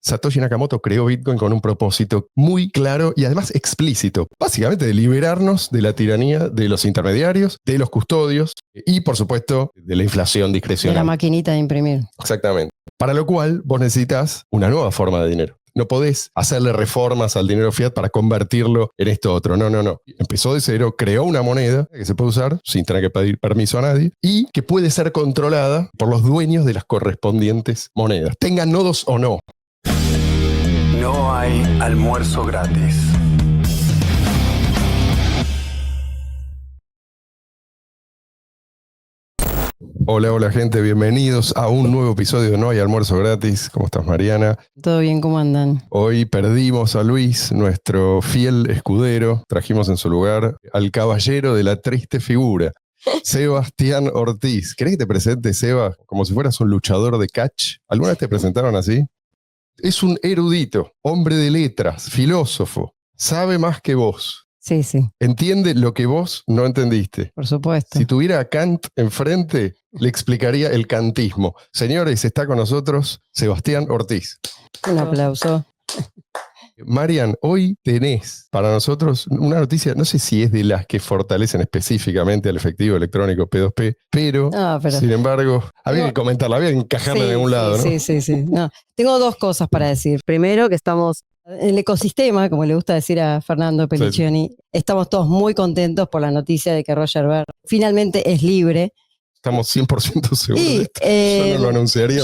Satoshi Nakamoto creó Bitcoin con un propósito muy claro y además explícito. Básicamente de liberarnos de la tiranía de los intermediarios, de los custodios y, por supuesto, de la inflación discrecional. De la maquinita de imprimir. Exactamente. Para lo cual vos necesitas una nueva forma de dinero. No podés hacerle reformas al dinero fiat para convertirlo en esto otro. No. Empezó de cero, creó una moneda que se puede usar sin tener que pedir permiso a nadie y que puede ser controlada por los dueños de las correspondientes monedas. Tengan nodos o no. No hay almuerzo gratis. Hola gente, bienvenidos a un nuevo episodio de No hay almuerzo gratis. ¿Cómo estás, Mariana? ¿Todo bien? ¿Cómo andan? Hoy perdimos a Luis, nuestro fiel escudero. Trajimos en su lugar al caballero de la triste figura, Sebastián Ortiz. ¿Querés que te presente, Seba, como si fueras un luchador de catch? ¿Alguna vez te presentaron así? Es un erudito, hombre de letras, filósofo. Sabe más que vos. Sí. Entiende lo que vos no entendiste. Por supuesto. Si tuviera a Kant enfrente, le explicaría el kantismo. Señores, está con nosotros Sebastián Ortiz. Un aplauso. Marian, hoy tenés para nosotros una noticia, no sé si es de las que fortalecen específicamente al efectivo electrónico P2P, pero sin embargo, había que comentarla, había que encajarla en algún lado, ¿no? Sí. No, tengo dos cosas para decir. Primero, que estamos en el ecosistema, como le gusta decir a Fernando Pelliccioni, estamos todos muy contentos por la noticia de que Roger Ver finalmente es libre. Estamos 100% seguros de esto. Yo no lo anunciaría.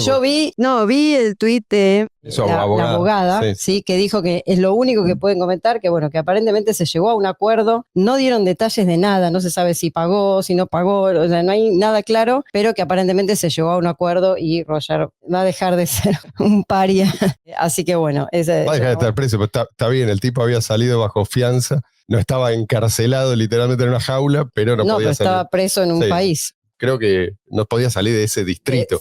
Vi el tuit de la abogada, sí, que dijo que es lo único que pueden comentar, que bueno, que aparentemente se llegó a un acuerdo, no dieron detalles de nada, no se sabe si pagó, si no pagó, o sea, no hay nada claro, pero que aparentemente se llegó a un acuerdo y Roger va a dejar de ser un paria. Así que bueno. Va a dejar de estar preso, pero está bien, el tipo había salido bajo fianza, no estaba encarcelado literalmente en una jaula, pero no podía salir. Estaba preso en un país. Creo que no podía salir de ese distrito.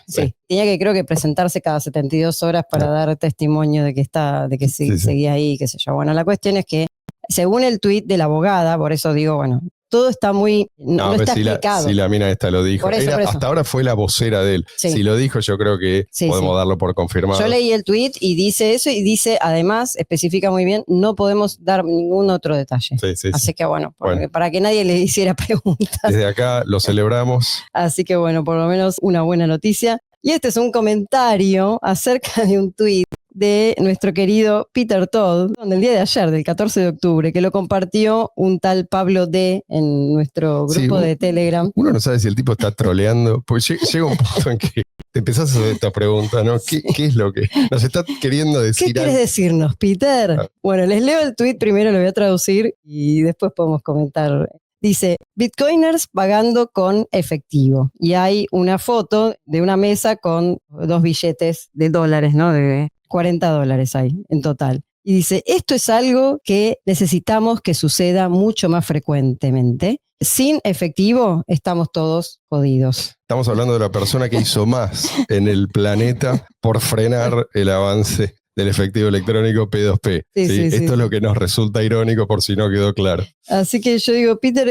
Sí. Tenía que, creo que, presentarse cada 72 horas para dar testimonio de que seguía ahí, qué sé yo. Bueno, la cuestión es que, según el tuit de la abogada, por eso digo, bueno, todo está muy... No está explicado. Si la mina esta lo dijo. Por eso. Hasta ahora fue la vocera de él. Sí. Si lo dijo, yo creo que podemos darlo por confirmado. Yo leí el tuit y dice eso, y dice, además, especifica muy bien, no podemos dar ningún otro detalle. Así que bueno, para que nadie le hiciera preguntas. Desde acá lo celebramos. Así que bueno, por lo menos una buena noticia. Y este es un comentario acerca de un tuit de nuestro querido Peter Todd, del día de ayer, del 14 de octubre, que lo compartió un tal Pablo D. en nuestro grupo de Telegram. Uno no sabe si el tipo está troleando, porque llega un punto en que te empezás a hacer esta pregunta, ¿no? ¿Qué es lo que nos está queriendo decir? ¿Qué quieres decirnos, Peter? Bueno, les leo el tuit primero, lo voy a traducir y después podemos comentar. Dice, Bitcoiners pagando con efectivo. Y hay una foto de una mesa con 2 billetes de dólares, ¿no? De $40 hay en total. Y dice, esto es algo que necesitamos que suceda mucho más frecuentemente. Sin efectivo estamos todos jodidos. Estamos hablando de la persona que hizo más en el planeta por frenar el avance del efectivo electrónico P2P. Sí, esto es lo que nos resulta irónico, por si no quedó claro. Así que yo digo, Peter,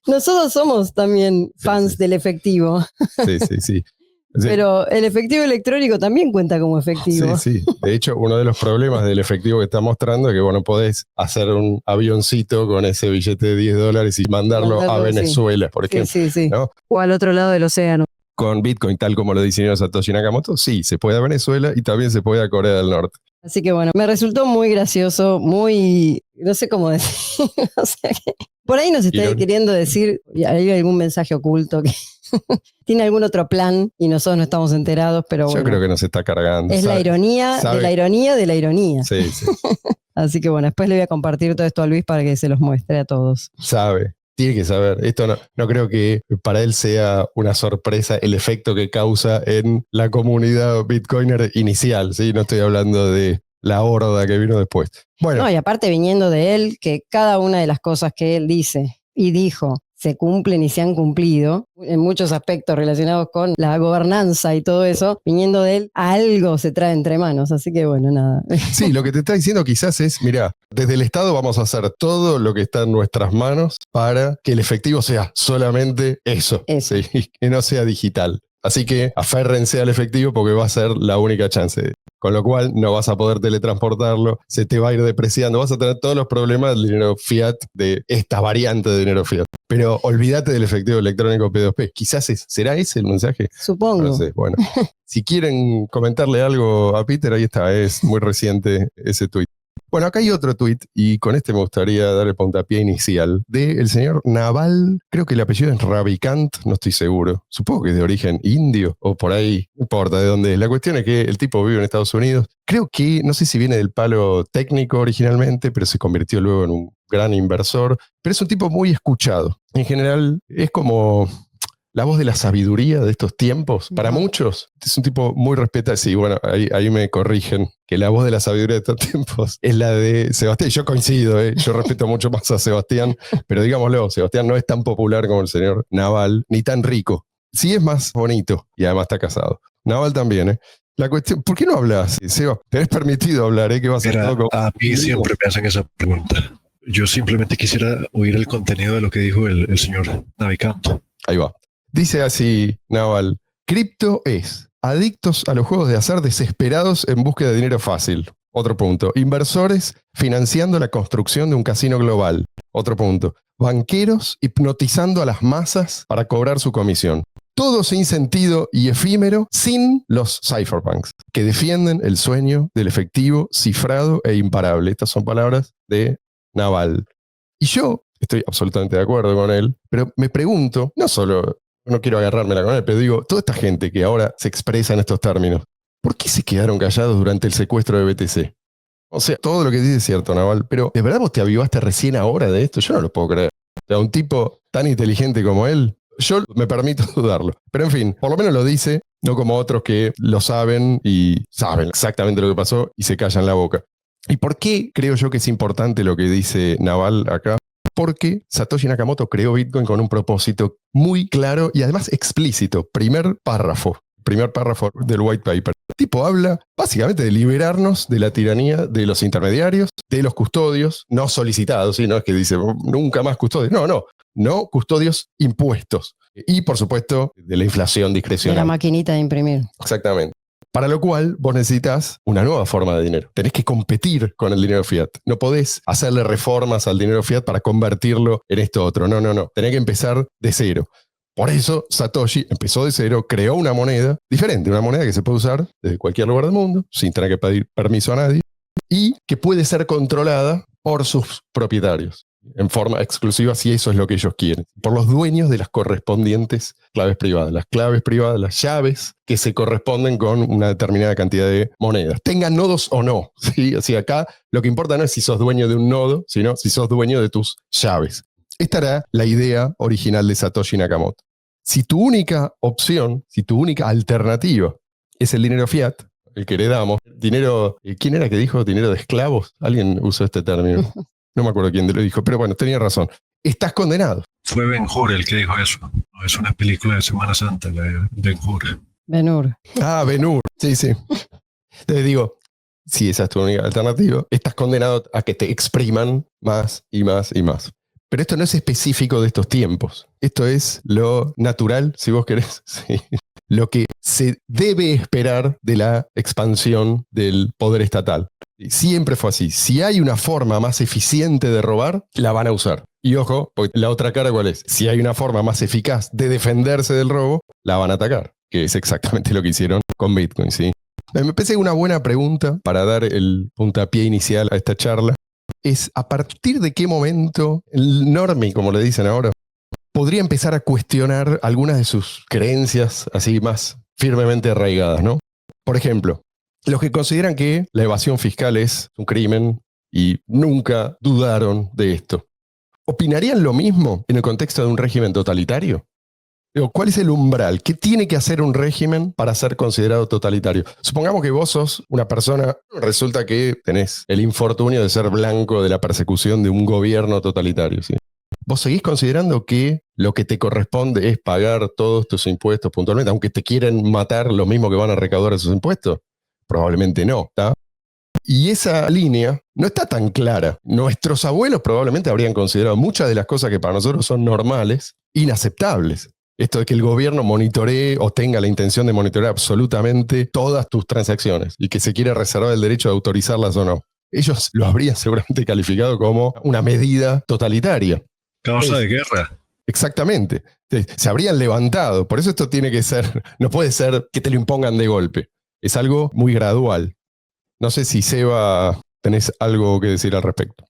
nosotros somos también fans del efectivo. Sí. Pero el efectivo electrónico también cuenta como efectivo. Sí. De hecho, uno de los problemas del efectivo que está mostrando es que no podés hacer un avioncito con ese billete de $10 y mandarlo a Venezuela, por ejemplo. Sí. ¿No? O al otro lado del océano. Con Bitcoin, tal como lo diseñó Satoshi Nakamoto, sí, se puede a Venezuela y también se puede a Corea del Norte. Así que bueno, me resultó muy gracioso, no sé cómo decir, o sea que por ahí nos está queriendo decir, hay algún mensaje oculto que tiene algún otro plan y nosotros no estamos enterados, pero bueno. Yo creo que nos está cargando. Es la ironía de la ironía de la ironía. Sí. Así que bueno, después le voy a compartir todo esto a Luis para que se los muestre a todos. Tiene que saber. Esto no creo que para él sea una sorpresa el efecto que causa en la comunidad bitcoiner inicial, ¿sí? No estoy hablando de la horda que vino después. Bueno. No, y aparte viniendo de él, que cada una de las cosas que él dice y dijo se cumplen y se han cumplido en muchos aspectos relacionados con la gobernanza y todo eso, viniendo de él, algo se trae entre manos, así que bueno, nada. Sí, lo que te está diciendo quizás es, mira, desde el Estado vamos a hacer todo lo que está en nuestras manos para que el efectivo sea solamente eso. Sí, que no sea digital. Así que aférrense al efectivo porque va a ser la única chance. Con lo cual no vas a poder teletransportarlo, se te va a ir depreciando, vas a tener todos los problemas del dinero fiat, de esta variante de dinero fiat. Pero olvídate del efectivo electrónico P2P. Quizás ¿será ese el mensaje? Supongo. No sé, bueno. Si quieren comentarle algo a Peter, ahí está, es muy reciente ese tuit. Bueno, acá hay otro tuit, y con este me gustaría dar el puntapié inicial, del señor Naval, creo que el apellido es Ravikant, no estoy seguro, supongo que es de origen indio, o por ahí, no importa de dónde es. La cuestión es que el tipo vive en Estados Unidos, creo que, no sé si viene del palo técnico originalmente, pero se convirtió luego en un gran inversor, pero es un tipo muy escuchado. En general, es como la voz de la sabiduría de estos tiempos. Para muchos, es un tipo muy respetado. Sí, bueno, ahí me corrigen que la voz de la sabiduría de estos tiempos es la de Sebastián. Yo coincido, yo respeto mucho más a Sebastián, pero digámoslo, Sebastián no es tan popular como el señor Naval, ni tan rico. Sí es más bonito y además está casado. Naval también, La cuestión, ¿por qué no hablas, Seba? Tenés permitido hablar, ¿eh? Que vas Mira, a todo a mí siempre me hacen esa pregunta. Yo simplemente quisiera oír el contenido de lo que dijo el señor Navicanto. Ahí va. Dice así, Naval, cripto es adictos a los juegos de azar desesperados en búsqueda de dinero fácil. Otro punto. Inversores financiando la construcción de un casino global. Otro punto. Banqueros hipnotizando a las masas para cobrar su comisión. Todo sin sentido y efímero, sin los cypherpunks, que defienden el sueño del efectivo cifrado e imparable. Estas son palabras de Naval. Y yo estoy absolutamente de acuerdo con él, pero me pregunto, no quiero agarrármela con él, pero digo, toda esta gente que ahora se expresa en estos términos, ¿por qué se quedaron callados durante el secuestro de BTC? O sea, todo lo que dice es cierto, Naval, pero ¿de verdad vos te avivaste recién ahora de esto? Yo no lo puedo creer. O sea, un tipo tan inteligente como él, yo me permito dudarlo. Pero en fin, por lo menos lo dice, no como otros que lo saben y saben exactamente lo que pasó y se callan la boca. ¿Y por qué creo yo que es importante lo que dice Naval acá? Porque Satoshi Nakamoto creó Bitcoin con un propósito muy claro y además explícito. Primer párrafo del white paper. El tipo habla básicamente de liberarnos de la tiranía de los intermediarios, de los custodios no solicitados, ¿sí? No es que dice nunca más custodios, no custodios impuestos. Y por supuesto de la inflación discrecional. De la maquinita de imprimir. Exactamente. Para lo cual vos necesitas una nueva forma de dinero. Tenés que competir con el dinero fiat. No podés hacerle reformas al dinero fiat para convertirlo en esto otro. No. Tenés que empezar de cero. Por eso Satoshi empezó de cero, creó una moneda diferente, una moneda que se puede usar desde cualquier lugar del mundo, sin tener que pedir permiso a nadie, y que puede ser controlada por sus propietarios, en forma exclusiva si eso es lo que ellos quieren, por los dueños de las correspondientes claves privadas. Las claves privadas, las llaves que se corresponden con una determinada cantidad de monedas. Tengan nodos o no, ¿sí? Así acá lo que importa no es si sos dueño de un nodo, sino si sos dueño de tus llaves. Esta era la idea original de Satoshi Nakamoto. Si tu única opción, si tu única alternativa es el dinero fiat, el que heredamos, dinero, ¿quién era que dijo dinero de esclavos? Alguien usó este término. No me acuerdo quién lo dijo, pero bueno, tenía razón. Estás condenado. Fue Ben-Hur el que dijo eso. No, es una película de Semana Santa, la de Ben-Hur. Ben-Hur. Ah, Ben-Hur. Sí. Entonces digo, si esa es tu única alternativa, estás condenado a que te expriman más y más y más. Pero esto no es específico de estos tiempos. Esto es lo natural, si vos querés. Sí. Lo que se debe esperar de la expansión del poder estatal. Siempre fue así. Si hay una forma más eficiente de robar, la van a usar. Y ojo, porque la otra cara, ¿cuál es? Si hay una forma más eficaz de defenderse del robo, la van a atacar. Que es exactamente lo que hicieron con Bitcoin, ¿sí? Me parece una buena pregunta para dar el puntapié inicial a esta charla. Es a partir de qué momento el normie, como le dicen ahora, podría empezar a cuestionar algunas de sus creencias así más firmemente arraigadas, ¿no? Por ejemplo, los que consideran que la evasión fiscal es un crimen y nunca dudaron de esto, ¿opinarían lo mismo en el contexto de un régimen totalitario? ¿Cuál es el umbral? ¿Qué tiene que hacer un régimen para ser considerado totalitario? Supongamos que vos sos una persona, resulta que tenés el infortunio de ser blanco de la persecución de un gobierno totalitario, ¿sí? ¿Vos seguís considerando que lo que te corresponde es pagar todos tus impuestos puntualmente, aunque te quieren matar lo mismo que van a recaudar esos impuestos? Probablemente no, ¿está? Y esa línea no está tan clara. Nuestros abuelos probablemente habrían considerado muchas de las cosas que para nosotros son normales, inaceptables. Esto de que el gobierno monitoree o tenga la intención de monitorear absolutamente todas tus transacciones y que se quiere reservar el derecho de autorizarlas o no. Ellos lo habrían seguramente calificado como una medida totalitaria. Causa de guerra. Exactamente. Se habrían levantado. Por eso esto tiene que ser, no puede ser que te lo impongan de golpe. Es algo muy gradual. No sé si, Seba, tenés algo que decir al respecto.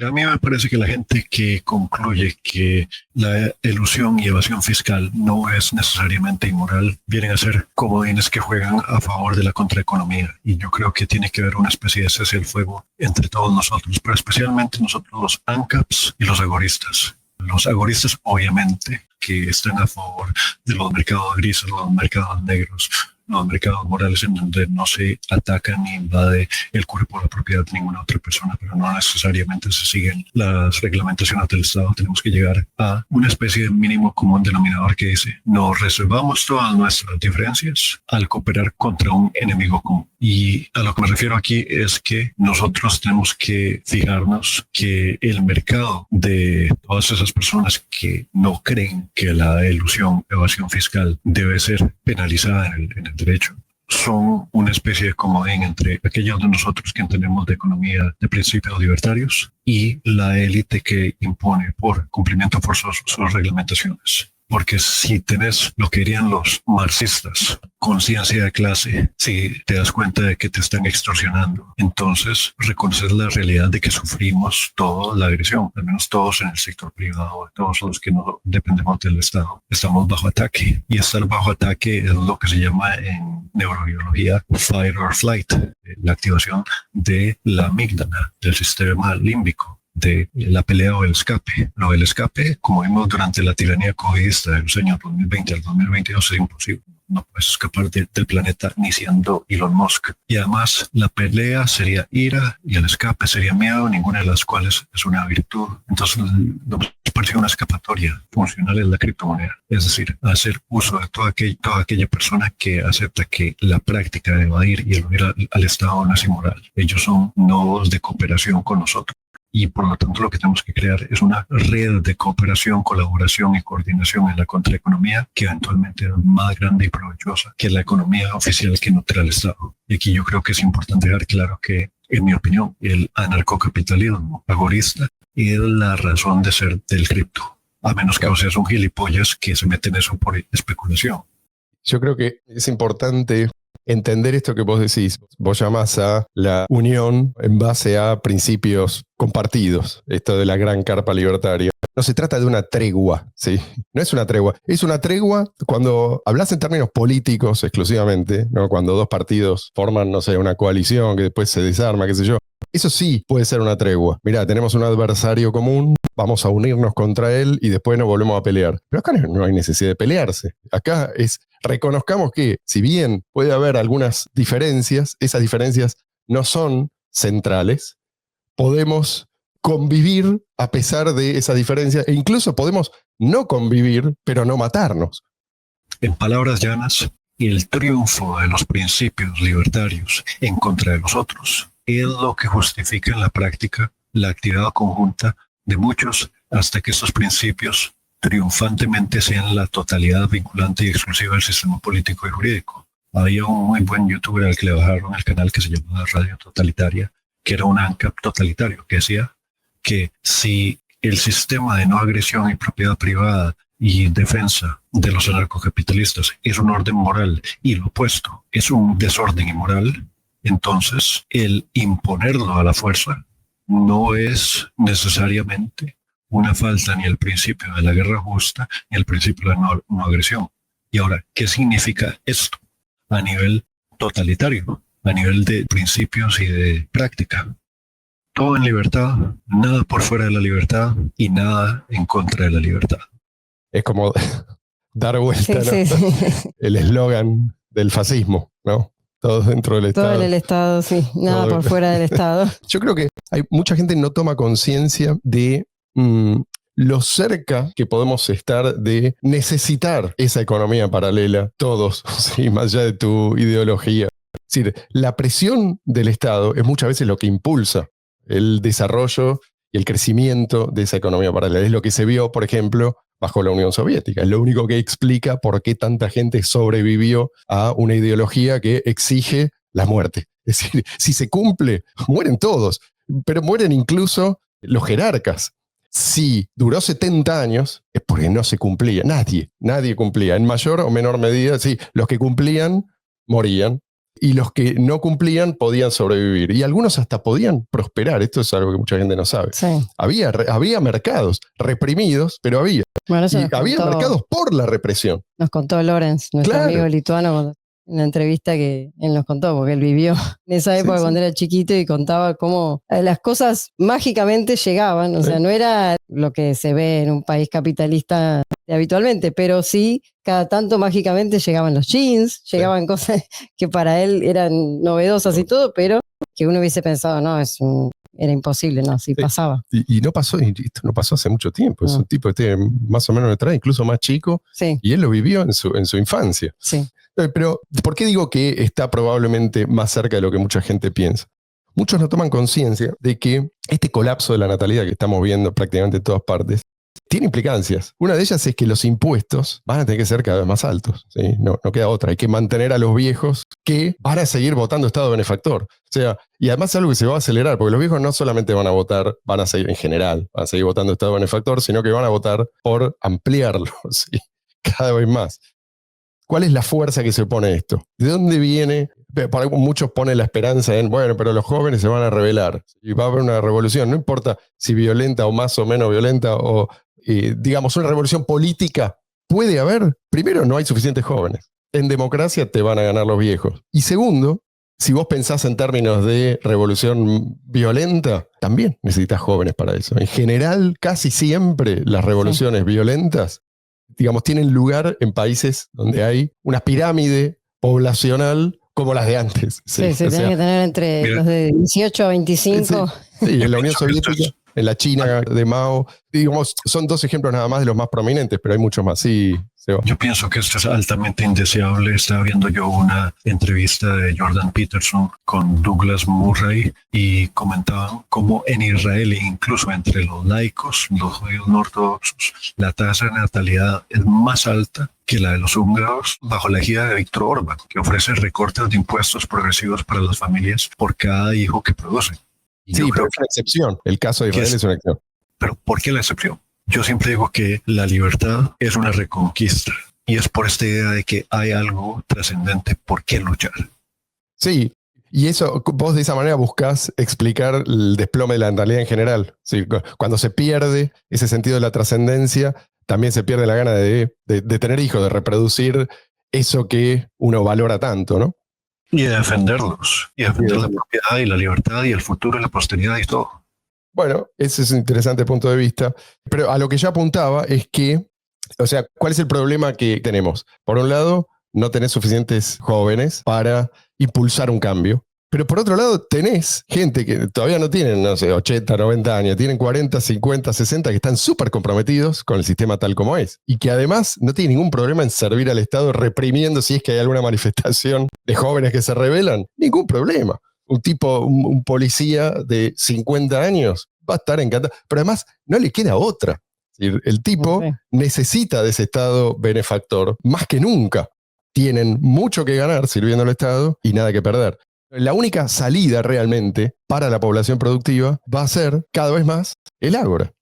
A mí me parece que la gente que concluye que la elusión y evasión fiscal no es necesariamente inmoral, vienen a ser comodines que juegan a favor de la contraeconomía. Y yo creo que tiene que haber una especie de cese al fuego entre todos nosotros, pero especialmente nosotros los ANCAPs y los agoristas. Los agoristas, obviamente, que están a favor de los mercados grises, los mercados negros, los mercados morales en donde no se ataca ni invade el cuerpo o la propiedad de ninguna otra persona, pero no necesariamente se siguen las reglamentaciones del Estado. Tenemos que llegar a una especie de mínimo común denominador que dice: nos resolvamos todas nuestras diferencias al cooperar contra un enemigo común. Y a lo que me refiero aquí es que nosotros tenemos que fijarnos que el mercado de todas esas personas que no creen que la elusión, evasión fiscal debe ser penalizada en el derecho, son una especie de comodín entre aquellos de nosotros que entendemos de economía de principios libertarios y la élite que impone por cumplimiento forzoso sus reglamentaciones. Porque si tenés lo que dirían los marxistas, conciencia de clase, si te das cuenta de que te están extorsionando, entonces reconocer la realidad de que sufrimos toda la agresión, al menos todos en el sector privado, todos los que no dependemos del Estado, estamos bajo ataque. Y estar bajo ataque es lo que se llama en neurobiología fight or flight, la activación de la amígdala, del sistema límbico, de la pelea o el escape. Lo del escape, como vimos durante la tiranía covidista de los años 2020 al 2022, es imposible. No puedes escapar del planeta ni siendo Elon Musk. Y además, la pelea sería ira y el escape sería miedo, ninguna de las cuales es una virtud. Entonces, nos parece una escapatoria funcional en la criptomoneda. Es decir, hacer uso de toda aquella persona que acepta que la práctica de evadir y eludir al Estado no es inmoral. Ellos son nodos de cooperación con nosotros. Y por lo tanto lo que tenemos que crear es una red de cooperación, colaboración y coordinación en la contraeconomía que eventualmente es más grande y provechosa que la economía oficial que nutre al Estado. Y aquí yo creo que es importante dejar claro que, en mi opinión, el anarcocapitalismo agorista es la razón de ser del cripto, a menos que seas un gilipollas que se mete en eso por especulación. Yo creo que es importante entender esto que vos decís. Vos llamás a la unión en base a principios compartidos, esto de la gran carpa libertaria. No se trata de una tregua, ¿sí? No es una tregua. Es una tregua cuando hablas en términos políticos exclusivamente, ¿no? Cuando dos partidos forman, no sé, una coalición que después se desarma, qué sé yo. Eso sí puede ser una tregua. Mirá, tenemos un adversario común, vamos a unirnos contra él y después nos volvemos a pelear. Pero acá no hay necesidad de pelearse. Acá reconozcamos que, si bien puede haber algunas diferencias, esas diferencias no son centrales. Podemos convivir a pesar de esa diferencia e incluso podemos no convivir, pero no matarnos. En palabras llanas, el triunfo de los principios libertarios en contra de los otros es lo que justifica en la práctica la actividad conjunta de muchos hasta que estos principios triunfantemente sean la totalidad vinculante y exclusiva del sistema político y jurídico. Había un muy buen youtuber al que le bajaron el canal que se llamaba Radio Totalitaria, que era un ANCAP totalitario, que decía que si el sistema de no agresión y propiedad privada y defensa de los anarcocapitalistas es un orden moral y lo opuesto es un desorden inmoral, entonces el imponerlo a la fuerza no es necesariamente una falta ni el principio de la guerra justa ni el principio de la no agresión. Y ahora, ¿qué significa esto a nivel totalitario, a nivel de principios y de práctica? Todo en libertad, nada por fuera de la libertad y nada en contra de la libertad. Es como dar vuelta, Sí, ¿no? sí. El eslogan del fascismo, ¿no? Todo dentro del Estado. Todo en el Estado, sí. Nada Todo. por fuera del Estado. Yo creo que mucha gente no toma conciencia de lo cerca que podemos estar de necesitar esa economía paralela, todos, ¿sí? Más allá de tu ideología. Es decir, la presión del Estado es muchas veces lo que impulsa el desarrollo y el crecimiento de esa economía paralela. Es lo que se vio, por ejemplo, bajo la Unión Soviética. Es lo único que explica por qué tanta gente sobrevivió a una ideología que exige la muerte. Es decir, si se cumple, mueren todos, pero mueren incluso los jerarcas. Si duró 70 años, es porque no se cumplía. Nadie cumplía. En mayor o menor medida, sí, los que cumplían morían y los que no cumplían podían sobrevivir. Y algunos hasta podían prosperar. Esto es algo que mucha gente no sabe. Sí. Había mercados reprimidos, pero había. Bueno, eso Y había mercados por la represión. nos contó Lorenz, nuestro Claro. amigo lituano, en una entrevista que él nos contó, porque él vivió en esa época Sí. cuando era chiquito y contaba cómo las cosas mágicamente llegaban. O sea, no era lo que se ve en un país capitalista habitualmente, pero sí, cada tanto mágicamente llegaban los jeans, llegaban cosas que para él eran novedosas y todo, pero que uno hubiese pensado, no, era imposible, no, sí pasaba. Y no pasó, y esto no pasó hace mucho tiempo. Es No. un tipo que tiene más o menos una edad, incluso más chico, Sí, y él lo vivió en su infancia. sí. Pero, ¿por qué digo que está probablemente más cerca de lo que mucha gente piensa? Muchos no toman conciencia de que este colapso de la natalidad que estamos viendo prácticamente en todas partes tiene implicancias. Una de ellas es que los impuestos van a tener que ser cada vez más altos. ¿Sí? No queda otra. Hay que mantener a los viejos que van a seguir votando Estado benefactor. O sea, y además es algo que se va a acelerar, porque los viejos no solamente van a votar, van a seguir en general, van a seguir votando Estado benefactor, sino que van a votar por ampliarlo, ¿sí? Cada vez más. ¿Cuál es la fuerza que se opone a esto? ¿De dónde viene? Para muchos ponen la esperanza en, bueno, pero los jóvenes se van a rebelar y va a haber una revolución, no importa si violenta o más o menos violenta o, digamos, una revolución política. Puede haber, primero, no hay suficientes jóvenes. En democracia te van a ganar los viejos. Y segundo, si vos pensás en términos de revolución violenta, también necesitas jóvenes para eso. En general, casi siempre las revoluciones violentas, digamos, tienen lugar en países donde hay una pirámide poblacional como las de antes. Sí, O sea, tenés que tener entre mira, los de 18 a 25. sí, en la Unión Yo pienso que Soviética, en la China de Mao, digamos, son dos ejemplos nada más de los más prominentes, pero hay muchos más. Sí, Seba. Yo pienso que esto es altamente indeseable. Estaba viendo yo una entrevista de Jordan Peterson con Douglas Murray y comentaban cómo en Israel, incluso entre los laicos, los judíos no ortodoxos, la tasa de natalidad es más alta que la de los húngaros bajo la égida de Viktor Orbán, que ofrece recortes de impuestos progresivos para las familias por cada hijo que producen. Y Sí, yo pero creo es una excepción. El caso de que Israel es una excepción. pero ¿por qué la excepción? Yo siempre digo que la libertad es una reconquista y es por esta idea de que hay algo trascendente por qué luchar. Sí, y eso, vos de esa manera buscás explicar el desplome de la natalidad en general. Sí, cuando se pierde ese sentido de la trascendencia, también se pierde la gana de tener hijos, de reproducir eso que uno valora tanto, ¿no? Y de defenderlos, y defender la propiedad y la libertad y el futuro y la posteridad y todo. Bueno, ese es un interesante punto de vista. Pero a lo que yo apuntaba es que, o sea, ¿cuál es el problema que tenemos? Por un lado, no tenés suficientes jóvenes para impulsar un cambio. Pero por otro lado, tenés gente que todavía no tienen, no sé, 80, 90 años, tienen 40, 50, 60, que están súper comprometidos con el sistema tal como es. Y que además no tienen ningún problema en servir al Estado reprimiendo si es que hay alguna manifestación de jóvenes que se rebelan. Ningún problema. Un policía de 50 años va a estar encantado. Pero además no le queda otra. El tipo necesita de ese Estado benefactor más que nunca. Tienen mucho que ganar sirviendo al Estado y nada que perder. La única salida realmente para la población productiva va a ser cada vez más el ágora.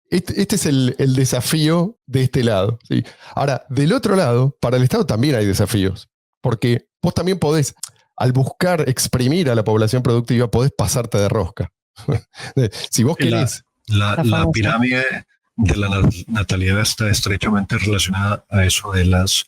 Este es el desafío de este lado, ¿sí? Ahora, del otro lado, para el Estado también hay desafíos. Porque vos también podés, al buscar exprimir a la población productiva, podés pasarte de rosca. Si vos querés... La pirámide de la natalidad está estrechamente relacionada a eso de las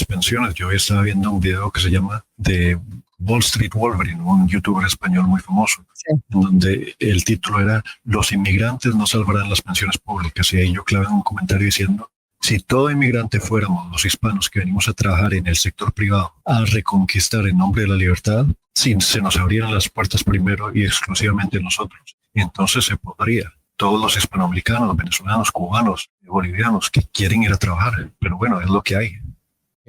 pensiones. Yo estaba viendo un video que se llama The Wall Street Wolverine, un youtuber español muy famoso, donde el título era "Los inmigrantes no salvarán las pensiones públicas", y ahí yo clavé un comentario diciendo: si todo inmigrante fuéramos los hispanos que venimos a trabajar en el sector privado a reconquistar en nombre de la libertad, si se nos abrieran las puertas primero y exclusivamente nosotros, entonces se podría. Todos los hispanoamericanos, venezolanos, cubanos, bolivianos que quieren ir a trabajar, pero bueno, es lo que hay.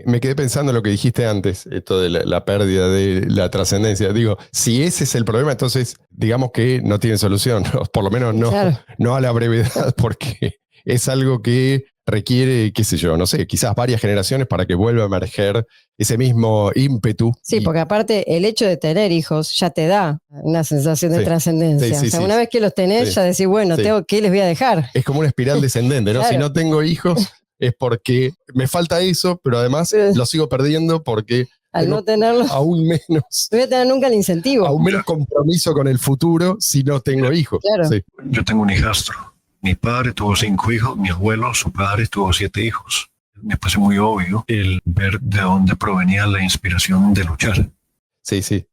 Me quedé pensando en lo que dijiste antes, esto de la pérdida de la trascendencia. Digo, si ese es el problema, entonces digamos que no tiene solución, o por lo menos no, claro, no a la brevedad, porque es algo que requiere, qué sé yo, no sé, quizás varias generaciones para que vuelva a emerger ese mismo ímpetu. Sí, porque aparte el hecho de tener hijos ya te da una sensación de trascendencia. Sí, o sea, una vez que los tenés, ya decís, bueno, ¿qué les voy a dejar? Es como una espiral descendente, ¿no? Claro. Si no tengo hijos es porque me falta eso, pero además lo sigo perdiendo porque al no tenerlo, aún menos. No voy a tener nunca el incentivo. Aún menos compromiso con el futuro si no tengo hijos. Claro. Sí. Yo tengo un hijastro. Mi padre tuvo 5 hijos, mi abuelo, su padre, tuvo 7 hijos. Me parece muy obvio el ver de dónde provenía la inspiración de luchar. Sí, sí.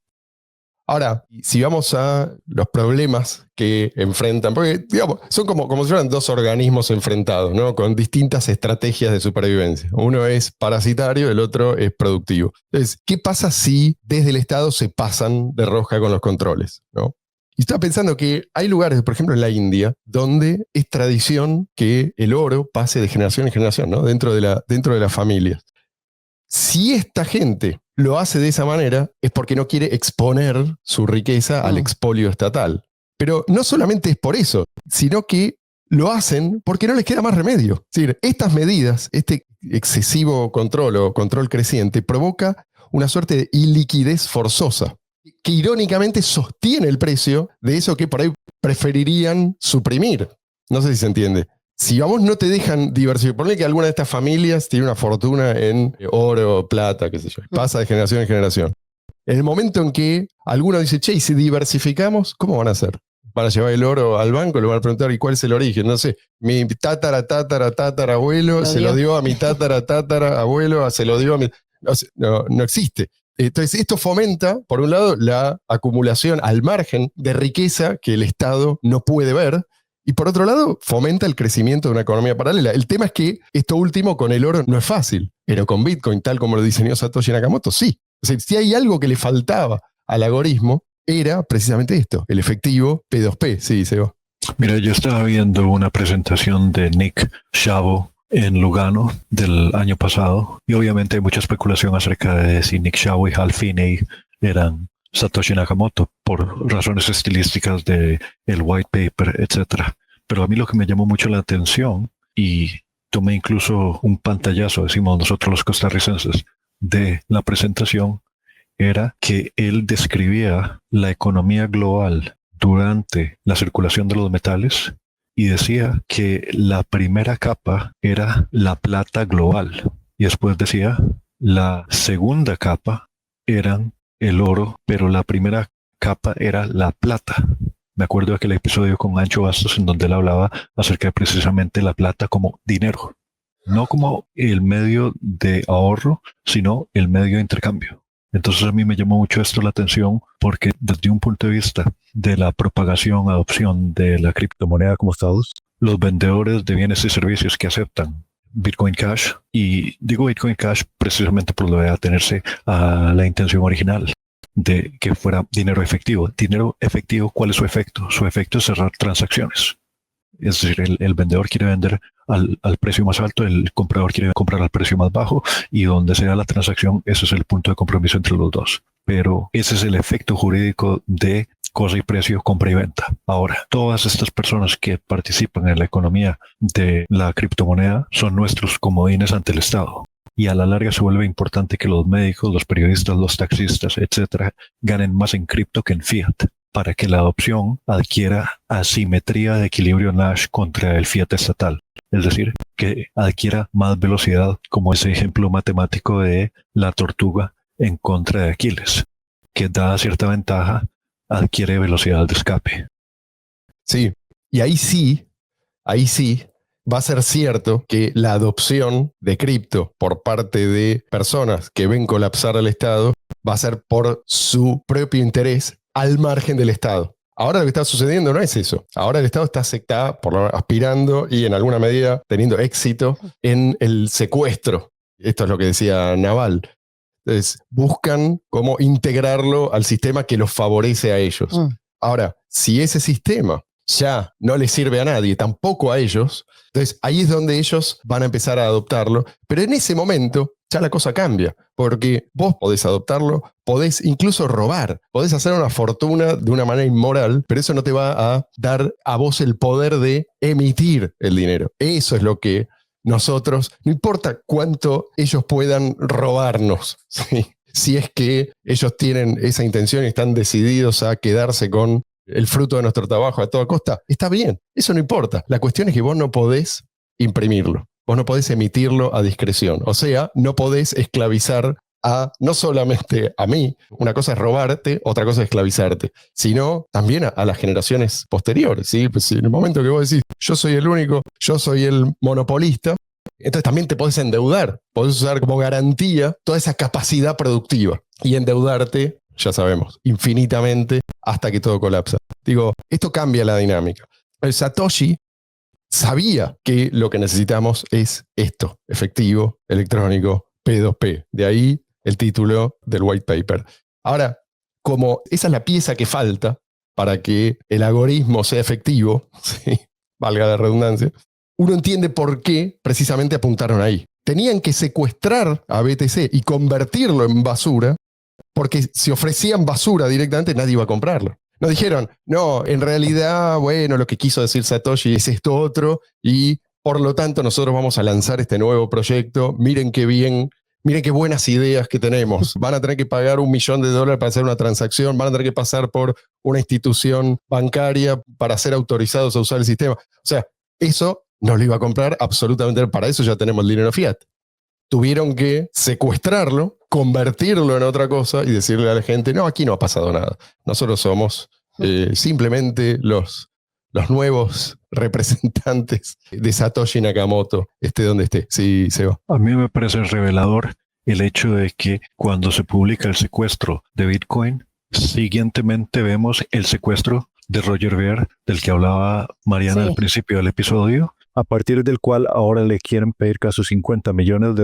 Ahora, si vamos a los problemas que enfrentan, porque digamos, son como si fueran dos organismos enfrentados, ¿no? Con distintas estrategias de supervivencia. Uno es parasitario, el otro es productivo. Entonces, ¿qué pasa si desde el Estado se pasan de rosca con los controles, ¿no? Y estaba pensando que hay lugares, por ejemplo en la India, donde es tradición que el oro pase de generación en generación, ¿no? Dentro de la familia. Si esta gente lo hace de esa manera, es porque no quiere exponer su riqueza al expolio estatal. Pero no solamente es por eso, sino que lo hacen porque no les queda más remedio. Es decir, estas medidas, este excesivo control o control creciente, provoca una suerte de iliquidez forzosa, que irónicamente sostiene el precio de eso que por ahí preferirían suprimir. No sé si se entiende. Si a vos no te dejan diversificar, ponle que alguna de estas familias tiene una fortuna en oro, plata, qué sé yo, pasa de generación en generación. En el momento en que alguno dice, che, y si diversificamos, ¿cómo van a hacer? Van a llevar el oro al banco, le van a preguntar, ¿y cuál es el origen? No sé, mi tatarabuelo se lo dio a mi tatarabuelo, se lo dio a mi... No existe. Entonces, esto fomenta, por un lado, la acumulación al margen de riqueza que el Estado no puede ver, y por otro lado, fomenta el crecimiento de una economía paralela. El tema es que esto último con el oro no es fácil, pero con Bitcoin, tal como lo diseñó Satoshi Nakamoto, sí. O sea, si hay algo que le faltaba al algoritmo, era precisamente esto, el efectivo P2P. Sí, Seba. Mira, yo estaba viendo una presentación de Nick Szabo en Lugano del año pasado, y obviamente hay mucha especulación acerca de si Nick Szabo y Hal Finney eran Satoshi Nakamoto por razones estilísticas de el white paper, etc. Pero a mí lo que me llamó mucho la atención, y tomé incluso un pantallazo, decimos nosotros los costarricenses, de la presentación, era que él describía la economía global durante la circulación de los metales y decía que la primera capa era la plata global y después decía la segunda capa eran el oro, pero la primera capa era la plata. Me acuerdo de aquel episodio con Ancho Bastos en donde él hablaba acerca de precisamente la plata como dinero, no como el medio de ahorro, sino el medio de intercambio. Entonces a mí me llamó mucho esto la atención porque desde un punto de vista de la propagación, adopción de la criptomoneda como estados, los vendedores de bienes y servicios que aceptan Bitcoin Cash, y digo Bitcoin Cash precisamente por lo de atenerse a la intención original de que fuera dinero efectivo. Dinero efectivo, ¿cuál es su efecto? Su efecto es cerrar transacciones. Es decir, el vendedor quiere vender al precio más alto, el comprador quiere comprar al precio más bajo, y donde sea la transacción, ese es el punto de compromiso entre los dos. Pero ese es el efecto jurídico de cosa y precio, compra y venta. Ahora, todas estas personas que participan en la economía de la criptomoneda son nuestros comodines ante el Estado. Y a la larga se vuelve importante que los médicos, los periodistas, los taxistas, etcétera, ganen más en cripto que en fiat, para que la adopción adquiera asimetría de equilibrio Nash contra el fiat estatal. Es decir, que adquiera más velocidad, como ese ejemplo matemático de la tortuga en contra de Aquiles, que dada cierta ventaja, adquiere velocidad de escape. Sí, y ahí sí va a ser cierto que la adopción de cripto por parte de personas que ven colapsar al Estado va a ser por su propio interés al margen del Estado. Ahora lo que está sucediendo no es eso. Ahora el Estado está aspirando y en alguna medida teniendo éxito en el secuestro. Esto es lo que decía Naval. Entonces, buscan cómo integrarlo al sistema que los favorece a ellos. Ahora, si ese sistema ya no les sirve a nadie, tampoco a ellos, entonces ahí es donde ellos van a empezar a adoptarlo. Pero en ese momento ya la cosa cambia, porque vos podés adoptarlo, podés incluso robar, podés hacer una fortuna de una manera inmoral, pero eso no te va a dar a vos el poder de emitir el dinero. Eso es lo que nosotros, no importa cuánto ellos puedan robarnos, ¿sí? Si es que ellos tienen esa intención y están decididos a quedarse con el fruto de nuestro trabajo a toda costa, está bien, eso no importa. La cuestión es que vos no podés imprimirlo, vos no podés emitirlo a discreción, o sea, no podés esclavizar no solamente a mí, una cosa es robarte, otra cosa es esclavizarte, sino también a las generaciones posteriores, ¿sí? Pues en el momento que vos decís, yo soy el único, yo soy el monopolista, entonces también te podés endeudar, podés usar como garantía toda esa capacidad productiva y endeudarte, ya sabemos, infinitamente hasta que todo colapsa. Digo, esto cambia la dinámica. El Satoshi sabía que lo que necesitamos es esto, efectivo, electrónico, P2P. De ahí el título del white paper. Ahora, como esa es la pieza que falta para que el algoritmo sea efectivo, ¿sí? Valga la redundancia, uno entiende por qué precisamente apuntaron ahí. Tenían que secuestrar a BTC y convertirlo en basura, porque si ofrecían basura directamente nadie iba a comprarlo. No dijeron, no, en realidad, bueno, lo que quiso decir Satoshi es esto otro y por lo tanto nosotros vamos a lanzar este nuevo proyecto, miren qué bien, miren qué buenas ideas que tenemos. Van a tener que pagar $1 millón para hacer una transacción, van a tener que pasar por una institución bancaria para ser autorizados a usar el sistema. O sea, eso no lo iba a comprar absolutamente, para eso ya tenemos el dinero fiat. Tuvieron que secuestrarlo, convertirlo en otra cosa y decirle a la gente, no, aquí no ha pasado nada. Nosotros somos simplemente los nuevos representantes de Satoshi Nakamoto, esté donde esté. Sí, Seba. A mí me parece revelador el hecho de que cuando se publica el secuestro de Bitcoin, siguientemente vemos el secuestro de Roger Ver, del que hablaba Mariana al principio del episodio, a partir del cual ahora le quieren pedir casi $50 millones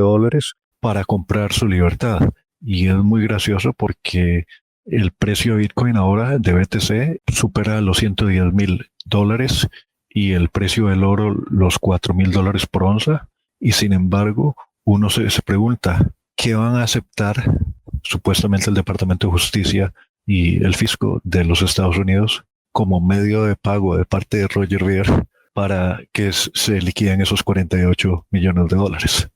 para comprar su libertad. Y es muy gracioso porque el precio de Bitcoin ahora de BTC supera los $110,000 y el precio del oro los $4,000 por onza. Y sin embargo, uno se pregunta, ¿qué van a aceptar supuestamente el Departamento de Justicia y el fisco de los Estados Unidos como medio de pago de parte de Roger Ver para que se liquiden esos $48 millones?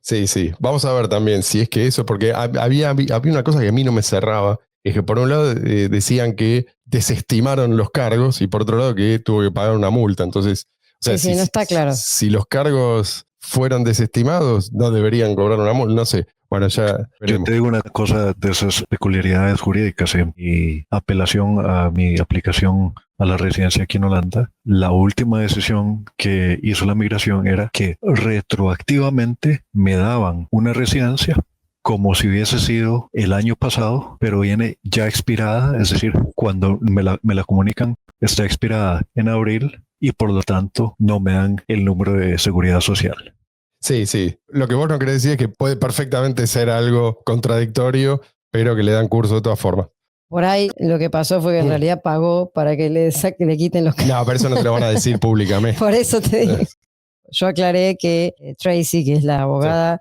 Sí, sí. Vamos a ver también si es que eso, porque había una cosa que a mí no me cerraba, es que por un lado decían que desestimaron los cargos y por otro lado que tuvo que pagar una multa. Entonces, o sea, sí, no está claro. Si los cargos fueron desestimados, no deberían cobrar una multa, no sé. Bueno, ya veremos. Yo te digo una cosa de esas peculiaridades jurídicas en mi apelación a mi aplicación a la residencia aquí en Holanda. La última decisión que hizo la migración era que retroactivamente me daban una residencia como si hubiese sido el año pasado, pero viene ya expirada, es decir, cuando me la comunican está expirada en abril y por lo tanto no me dan el número de seguridad social. Sí, sí. Lo que vos no querés decir es que puede perfectamente ser algo contradictorio, pero que le dan curso de todas formas. Por ahí lo que pasó fue que en realidad pagó para que le quiten los... No, pero eso no te lo van a decir públicamente. Por eso te digo. Yo aclaré que Tracy, que es la abogada,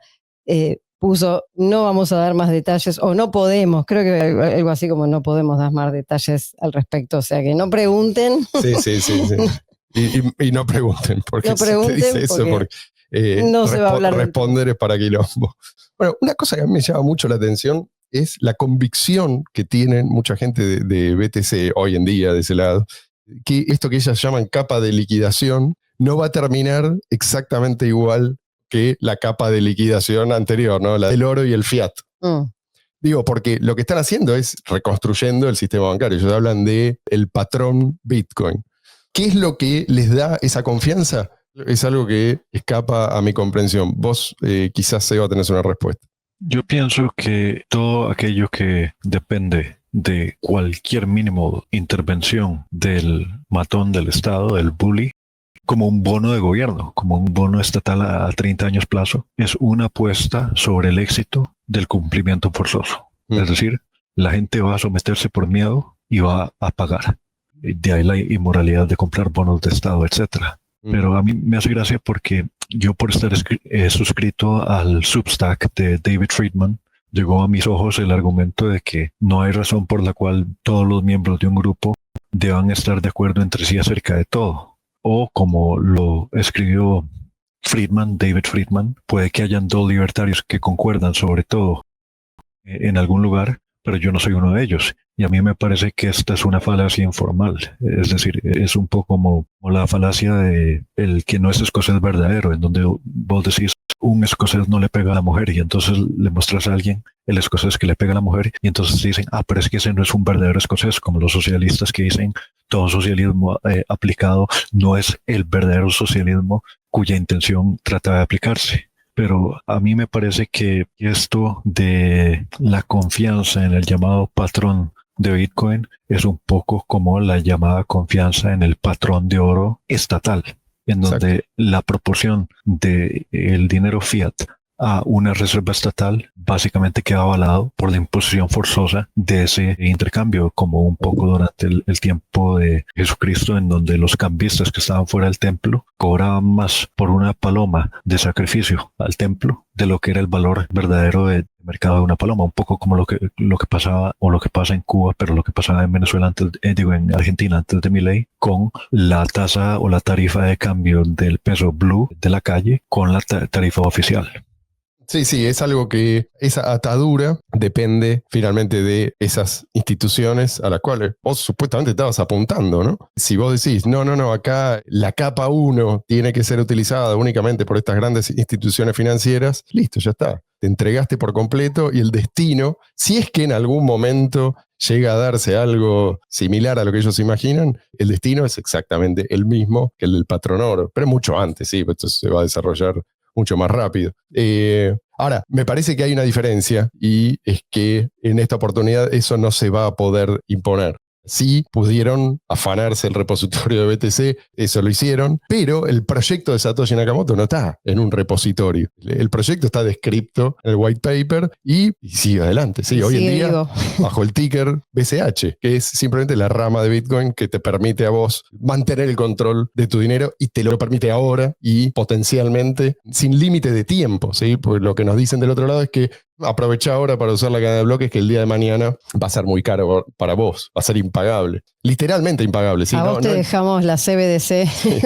puso, no vamos a dar más detalles, o no podemos, creo que algo así como no podemos dar más detalles al respecto, o sea que no pregunten. Sí. Y no pregunten, porque no pregunten se te dice eso, porque no se va a hablar responder es para quilombo. Bueno, una cosa que a mí me llama mucho la atención es la convicción que tienen mucha gente de BTC hoy en día de ese lado, que esto que ellas llaman capa de liquidación no va a terminar exactamente igual que la capa de liquidación anterior, ¿no? La del oro y el fiat. Digo, porque lo que están haciendo es reconstruyendo el sistema bancario. Ellos hablan de el patrón Bitcoin. ¿Qué es lo que les da esa confianza? Es algo que escapa a mi comprensión. Vos quizás, Seba, tenés una respuesta. Yo pienso que todo aquello que depende de cualquier mínimo intervención del matón del Estado, del bully, como un bono de gobierno, como un bono estatal a 30 años plazo, es una apuesta sobre el éxito del cumplimiento forzoso. Es decir, la gente va a someterse por miedo y va a pagar. De ahí la inmoralidad de comprar bonos de Estado, etcétera. Pero a mí me hace gracia porque yo, por estar suscrito al Substack de David Friedman, llegó a mis ojos el argumento de que no hay razón por la cual todos los miembros de un grupo deban estar de acuerdo entre sí acerca de todo. O como lo escribió David Friedman, puede que hayan dos libertarios que concuerdan sobre todo en algún lugar, pero yo no soy uno de ellos. Y a mí me parece que esta es una falacia informal. Es decir, es un poco como la falacia de el que no es escocés verdadero, en donde vos decís, un escocés no le pega a la mujer, y entonces le muestras a alguien el escocés que le pega a la mujer, y entonces dicen, pero es que ese no es un verdadero escocés, como los socialistas que dicen, todo socialismo aplicado no es el verdadero socialismo cuya intención trata de aplicarse. Pero a mí me parece que esto de la confianza en el llamado patrón de Bitcoin es un poco como la llamada confianza en el patrón de oro estatal, en donde la proporción del dinero fiat a una reserva estatal básicamente queda avalado por la imposición forzosa de ese intercambio, como un poco durante el tiempo de Jesucristo, en donde los cambistas que estaban fuera del templo cobraban más por una paloma de sacrificio al templo de lo que era el valor verdadero de mercado de una paloma, un poco como lo que pasaba o lo que pasa en Cuba, pero lo que pasaba en Venezuela antes, en Argentina antes de Milei, con la tasa o la tarifa de cambio del peso blue de la calle con la tarifa oficial. Sí, es algo que esa atadura depende finalmente de esas instituciones a las cuales vos supuestamente estabas apuntando, ¿no? Si vos decís, no, acá la capa 1 tiene que ser utilizada únicamente por estas grandes instituciones financieras, listo, ya está. Te entregaste por completo y el destino, si es que en algún momento llega a darse algo similar a lo que ellos imaginan, el destino es exactamente el mismo que el del patrón oro, pero mucho antes, sí, esto se va a desarrollar mucho más rápido. Ahora, me parece que hay una diferencia y es que en esta oportunidad eso no se va a poder imponer. Sí pudieron afanarse el repositorio de BTC, eso lo hicieron, pero el proyecto de Satoshi Nakamoto no está en un repositorio. El proyecto está descrito en el white paper y sigue adelante. Sí, hoy en día, bajo el ticker BCH, que es simplemente la rama de Bitcoin que te permite a vos mantener el control de tu dinero y te lo permite ahora y potencialmente sin límite de tiempo, ¿sí? Porque lo que nos dicen del otro lado es que aprovecha ahora para usar la cadena de bloques, que el día de mañana va a ser muy caro para vos, va a ser impagable, literalmente impagable. ¿Sí? A vos te dejamos la CBDC. Sí.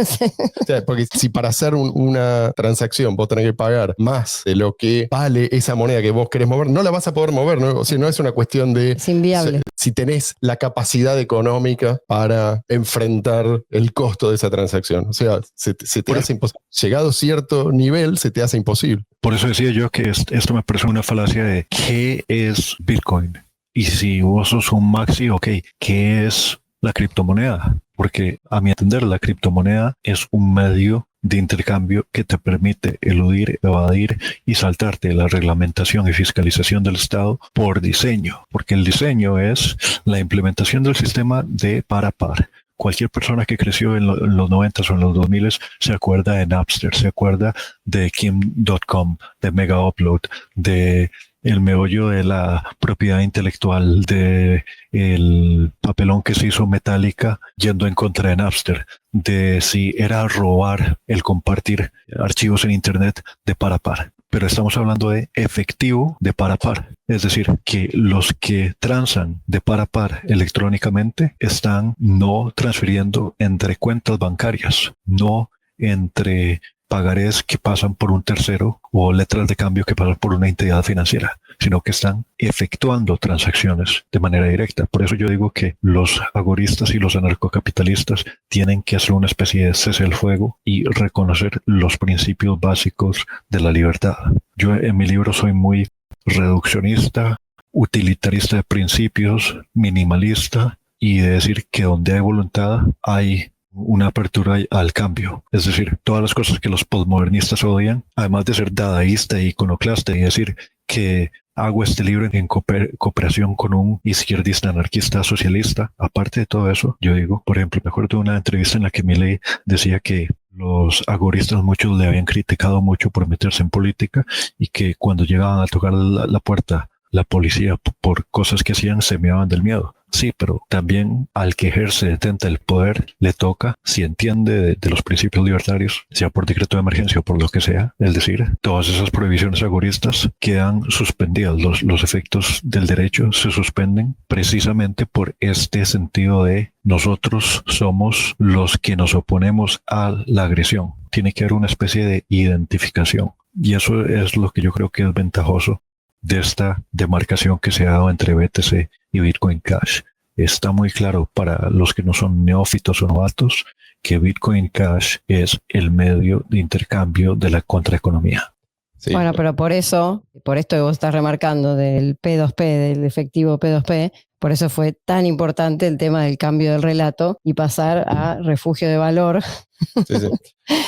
O sea, porque si para hacer una transacción vos tenés que pagar más de lo que vale esa moneda que vos querés mover, no la vas a poder mover, ¿no? O sea, no es una cuestión de... Es inviable. Si tenés la capacidad económica para enfrentar el costo de esa transacción. O sea, se te hace imposible. Llegado a cierto nivel, se te hace imposible. Por eso decía yo que esto me parece una falacia de ¿qué es Bitcoin? Y si vos sos un maxi, ok, ¿qué es la criptomoneda? Porque a mi entender la criptomoneda es un medio de intercambio que te permite eludir, evadir y saltarte la reglamentación y fiscalización del Estado por diseño, porque el diseño es la implementación del sistema de par a par. Cualquier persona que creció en los 90s o en los 2000s se acuerda de Napster, se acuerda de Kim.com, de Mega Upload, de el meollo de la propiedad intelectual, de el papelón que se hizo Metallica yendo en contra de Napster, de si era robar el compartir archivos en Internet de par a par. Pero estamos hablando de efectivo de par a par. Es decir, que los que transan de par a par electrónicamente están no transfiriendo entre cuentas bancarias, no entre pagarés que pasan por un tercero o letras de cambio que pasan por una entidad financiera, sino que están efectuando transacciones de manera directa. Por eso yo digo que los agoristas y los anarcocapitalistas tienen que hacer una especie de cese al fuego y reconocer los principios básicos de la libertad. Yo en mi libro soy muy reduccionista, utilitarista de principios, minimalista y de decir que donde hay voluntad hay una apertura al cambio. Es decir, todas las cosas que los postmodernistas odian, además de ser dadaísta y iconoclasta y decir que hago este libro en cooperación con un izquierdista, anarquista, socialista, aparte de todo eso, yo digo, por ejemplo, me acuerdo de una entrevista en la que Milei decía que los agoristas muchos le habían criticado mucho por meterse en política y que cuando llegaban a tocar la puerta la policía por cosas que hacían se meaban del miedo. Sí, pero también al que ejerce, detenta el poder, le toca, si entiende de los principios libertarios, sea por decreto de emergencia o por lo que sea, es decir, todas esas prohibiciones agoristas quedan suspendidas. Los efectos del derecho se suspenden precisamente por este sentido de nosotros somos los que nos oponemos a la agresión. Tiene que haber una especie de identificación. Y eso es lo que yo creo que es ventajoso de esta demarcación que se ha dado entre BTC y Bitcoin Cash. Está muy claro para los que no son neófitos o novatos que Bitcoin Cash es el medio de intercambio de la contraeconomía. Sí. Bueno, pero por esto que vos estás remarcando del P2P, del efectivo P2P, por eso fue tan importante el tema del cambio del relato y pasar a refugio de valor.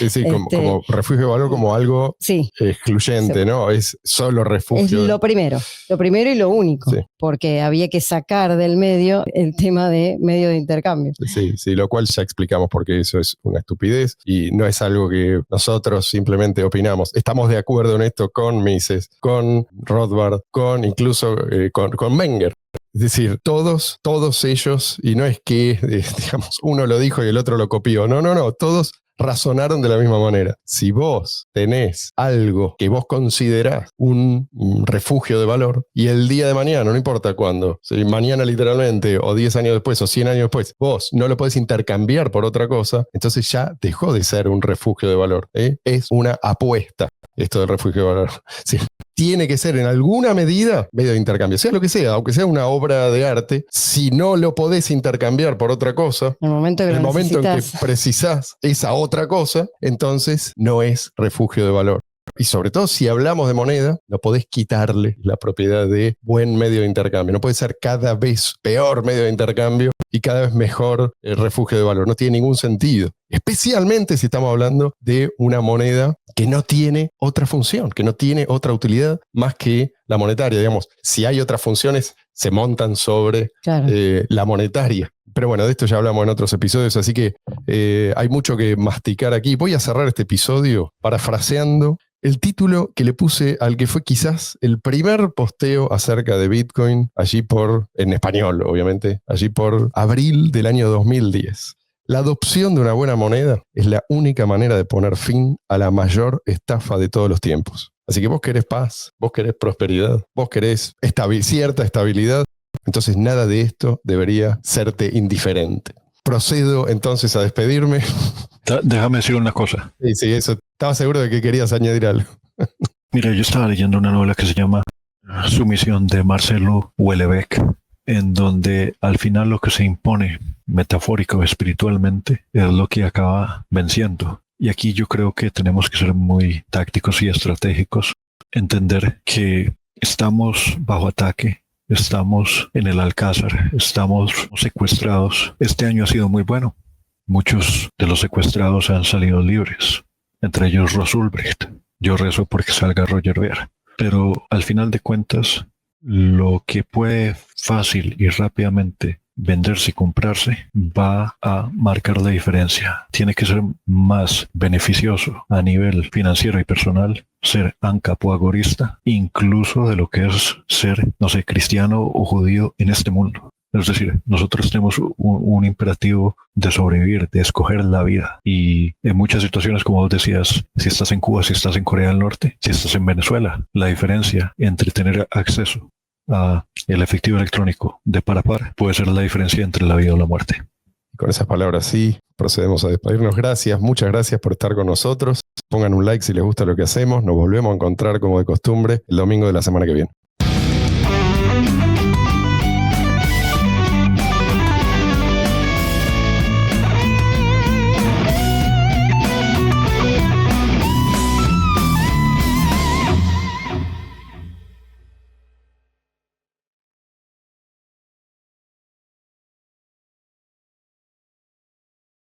Sí, como refugio de valor, como algo excluyente, ¿no? Es solo refugio. Es lo primero y lo único, porque había que sacar del medio el tema de medio de intercambio. Sí, lo cual ya explicamos porque eso es una estupidez y no es algo que nosotros simplemente opinamos. Estamos de acuerdo en esto con Mises, con Rothbard, incluso con Menger. Es decir, todos ellos, y no es que, digamos, uno lo dijo y el otro lo copió. No, todos razonaron de la misma manera. Si vos tenés algo que vos considerás un refugio de valor y el día de mañana, no importa cuándo, si mañana literalmente o 10 años después o 100 años después, vos no lo podés intercambiar por otra cosa, entonces ya dejó de ser un refugio de valor. Es una apuesta esto del refugio de valor. Sí. Tiene que ser en alguna medida medio de intercambio, sea lo que sea, aunque sea una obra de arte, si no lo podés intercambiar por otra cosa, en el momento en que precisás esa otra cosa, entonces no es refugio de valor. Y sobre todo si hablamos de moneda, no podés quitarle la propiedad de buen medio de intercambio. No puede ser cada vez peor medio de intercambio y cada vez mejor refugio de valor. No tiene ningún sentido. Especialmente si estamos hablando de una moneda que no tiene otra función, que no tiene otra utilidad más que la monetaria. Digamos, si hay otras funciones, se montan sobre la monetaria. Pero bueno, de esto ya hablamos en otros episodios, así que hay mucho que masticar aquí. Voy a cerrar este episodio parafraseando el título que le puse al que fue quizás el primer posteo acerca de Bitcoin, en español obviamente, allí por abril del año 2010. La adopción de una buena moneda es la única manera de poner fin a la mayor estafa de todos los tiempos. Así que vos querés paz, vos querés prosperidad, vos querés cierta estabilidad, entonces nada de esto debería serte indiferente. Procedo entonces a despedirme. Déjame decir una cosa. Sí, eso. Estaba seguro de que querías añadir algo. Mira, yo estaba leyendo una novela que se llama Sumisión de Marcelo Houellebecq, en donde al final lo que se impone metafórico o espiritualmente es lo que acaba venciendo. Y aquí yo creo que tenemos que ser muy tácticos y estratégicos, entender que estamos bajo ataque, estamos en el Alcázar, estamos secuestrados. Este año ha sido muy bueno. Muchos de los secuestrados han salido libres, entre ellos Ross Ulbricht. Yo rezo porque salga Roger Ver. Pero al final de cuentas, lo que puede fácil y rápidamente venderse y comprarse va a marcar la diferencia. Tiene que ser más beneficioso a nivel financiero y personal ser ancapoagorista, incluso de lo que es ser, cristiano o judío en este mundo. Es decir, nosotros tenemos un imperativo de sobrevivir, de escoger la vida. Y en muchas situaciones, como vos decías, si estás en Cuba, si estás en Corea del Norte, si estás en Venezuela, la diferencia entre tener acceso a el efectivo electrónico de par a par puede ser la diferencia entre la vida o la muerte. Con esas palabras sí, procedemos a despedirnos. Muchas gracias por estar con nosotros. Pongan un like si les gusta lo que hacemos. Nos volvemos a encontrar como de costumbre el domingo de la semana que viene.